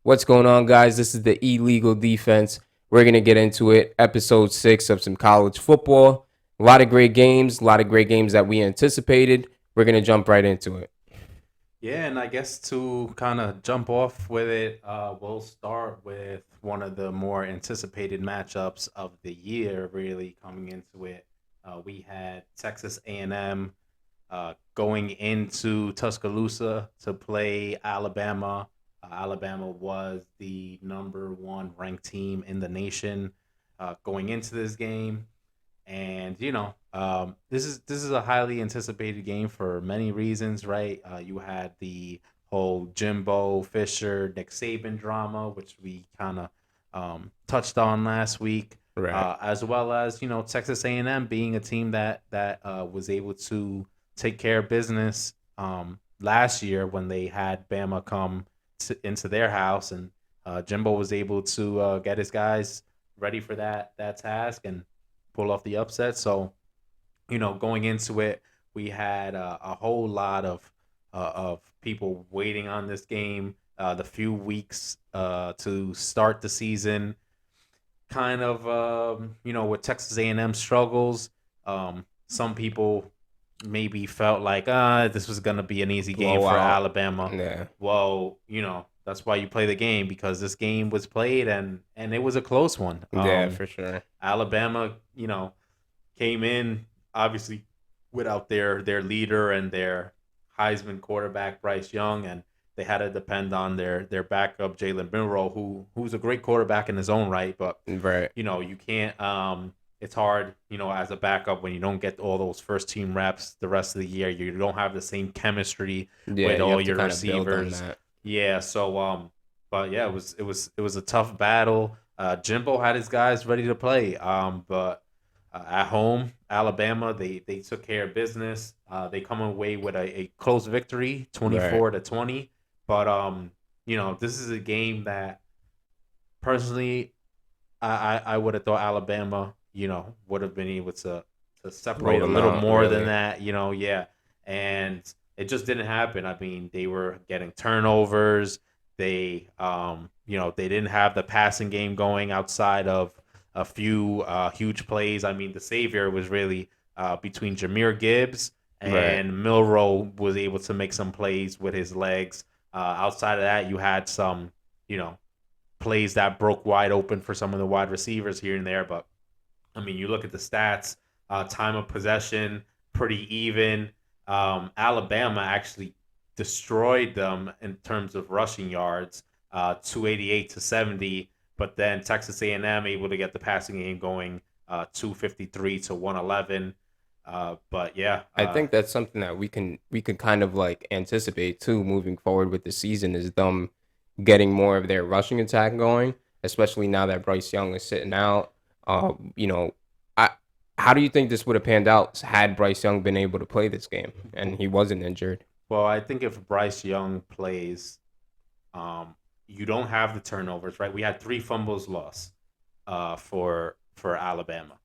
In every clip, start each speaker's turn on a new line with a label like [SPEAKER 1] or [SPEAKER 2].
[SPEAKER 1] What's going on, guys? This is the Illegal Defense. We're going to get into it. Episode 6 of some college football. A lot of great games, that we anticipated. We're going to jump right into it.
[SPEAKER 2] Yeah, and I guess to kind of jump off with it, we'll start with one of the more anticipated matchups of the year. Really coming into it, we had Texas A&M going into Tuscaloosa to play Alabama. Alabama was the number one ranked team in the nation going into this game. And this is a highly anticipated game for many reasons, right? You had the whole Jimbo Fisher Nick Saban drama, which we kind of touched on last week,
[SPEAKER 1] Right.
[SPEAKER 2] as well as Texas A&M being a team that was able to take care of business last year when they had Bama come into their house, and Jimbo was able to get his guys ready for that task and pull off the upset. So, going into it, we had a whole lot of people waiting on this game. The few weeks to start the season, kind of with Texas A&M struggles. Some people maybe felt like this was gonna be an easy game for
[SPEAKER 1] Blowout.
[SPEAKER 2] Alabama.
[SPEAKER 1] Yeah.
[SPEAKER 2] Well, that's why you play the game, because this game was played and it was a close one.
[SPEAKER 1] Yeah, for sure.
[SPEAKER 2] Alabama, came in obviously without their leader and their Heisman quarterback Bryce Young, and they had to depend on their backup Jalen Milroe, who's a great quarterback in his own right, but
[SPEAKER 1] Right.
[SPEAKER 2] you can't. It's hard, as a backup when you don't get all those first team reps the rest of the year. You don't have the same chemistry
[SPEAKER 1] Yeah,
[SPEAKER 2] with
[SPEAKER 1] you
[SPEAKER 2] all
[SPEAKER 1] have to
[SPEAKER 2] your
[SPEAKER 1] kind of build on
[SPEAKER 2] receivers.
[SPEAKER 1] that.
[SPEAKER 2] Yeah, so but yeah, it was a tough battle. Jimbo had his guys ready to play. But at home, Alabama, they took care of business. They come away with a close victory,
[SPEAKER 1] Right.
[SPEAKER 2] 24-20. But this is a game that personally I would have thought Alabama, would have been able to
[SPEAKER 1] Roll
[SPEAKER 2] separate a
[SPEAKER 1] them
[SPEAKER 2] little
[SPEAKER 1] out,
[SPEAKER 2] more than
[SPEAKER 1] really.
[SPEAKER 2] that, yeah. And it just didn't happen. I mean, they were getting turnovers. They didn't have the passing game going outside of a few huge plays. I mean, the savior was really between Jameer Gibbs
[SPEAKER 1] Right.
[SPEAKER 2] and Milroe was able to make some plays with his legs. Outside of that, you had some, you know, plays that broke wide open for some of the wide receivers here and there. But I mean, you look at the stats, time of possession, pretty even. Alabama actually destroyed them in terms of rushing yards, 288 to 70. But then Texas A&M able to get the passing game going, 253 to 111. But yeah,
[SPEAKER 1] I think that's something that we could kind of like anticipate too moving forward with the season is them getting more of their rushing attack going, especially now that Bryce Young is sitting out. You know, I how do you think this would have panned out had Bryce Young been able to play this game and he wasn't injured?
[SPEAKER 2] well, I think if Bryce Young plays, um, you don't have the turnovers, right? We had 3 fumbles lost for Alabama.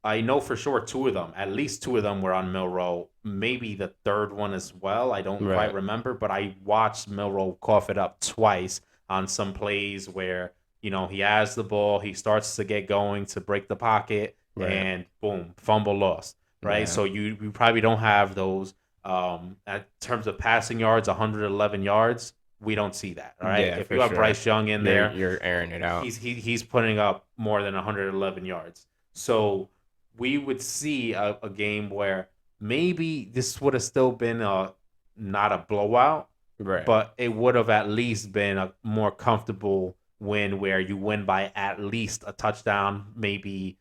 [SPEAKER 2] I know for sure 2 of them, at least 2 of them were on Milroe. Maybe the third one as well. I don't quite
[SPEAKER 1] Right.
[SPEAKER 2] remember, but I watched Milroe cough it up twice on some plays where, he has the ball, he starts to get going to break the pocket,
[SPEAKER 1] Right.
[SPEAKER 2] and boom, fumble lost. Right.
[SPEAKER 1] Yeah.
[SPEAKER 2] So you probably don't have those at terms of passing yards, 111 yards. We don't see that. All right.
[SPEAKER 1] Yeah,
[SPEAKER 2] If
[SPEAKER 1] for
[SPEAKER 2] you have
[SPEAKER 1] sure.
[SPEAKER 2] Bryce Young in
[SPEAKER 1] You're
[SPEAKER 2] there,
[SPEAKER 1] you're airing it out.
[SPEAKER 2] he's putting up more than 111 yards. So we would see a game where maybe this would have still been a not a blowout,
[SPEAKER 1] Right.
[SPEAKER 2] but it would have at least been a more comfortable win where you win by at least a touchdown, maybe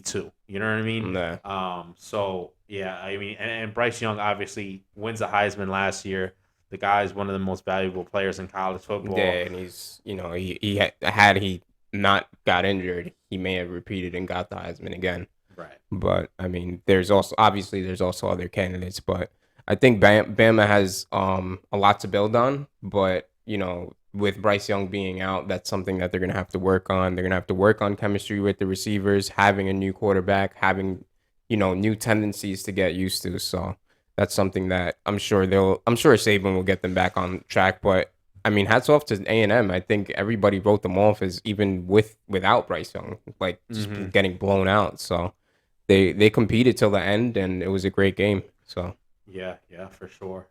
[SPEAKER 2] two. You know what I mean?
[SPEAKER 1] Yeah.
[SPEAKER 2] So yeah, I mean, and Bryce Young obviously wins a Heisman last year. The guy is one of the most valuable players in college football.
[SPEAKER 1] Yeah, and had he not got injured, he may have repeated and got the Heisman again.
[SPEAKER 2] Right.
[SPEAKER 1] But I mean, there's also other candidates, but I think Bama has a lot to build on. But with Bryce Young being out, that's something that they're gonna have to work on. They're gonna have to work on chemistry with the receivers, having a new quarterback, having new tendencies to get used to. So that's something that I'm sure Saban will get them back on track. But I mean, hats off to A&M. I think everybody wrote them off as even without Bryce Young, like just
[SPEAKER 2] Hmm.
[SPEAKER 1] getting blown out. So they competed till the end, and it was a great game. So
[SPEAKER 2] Yeah, yeah, for sure.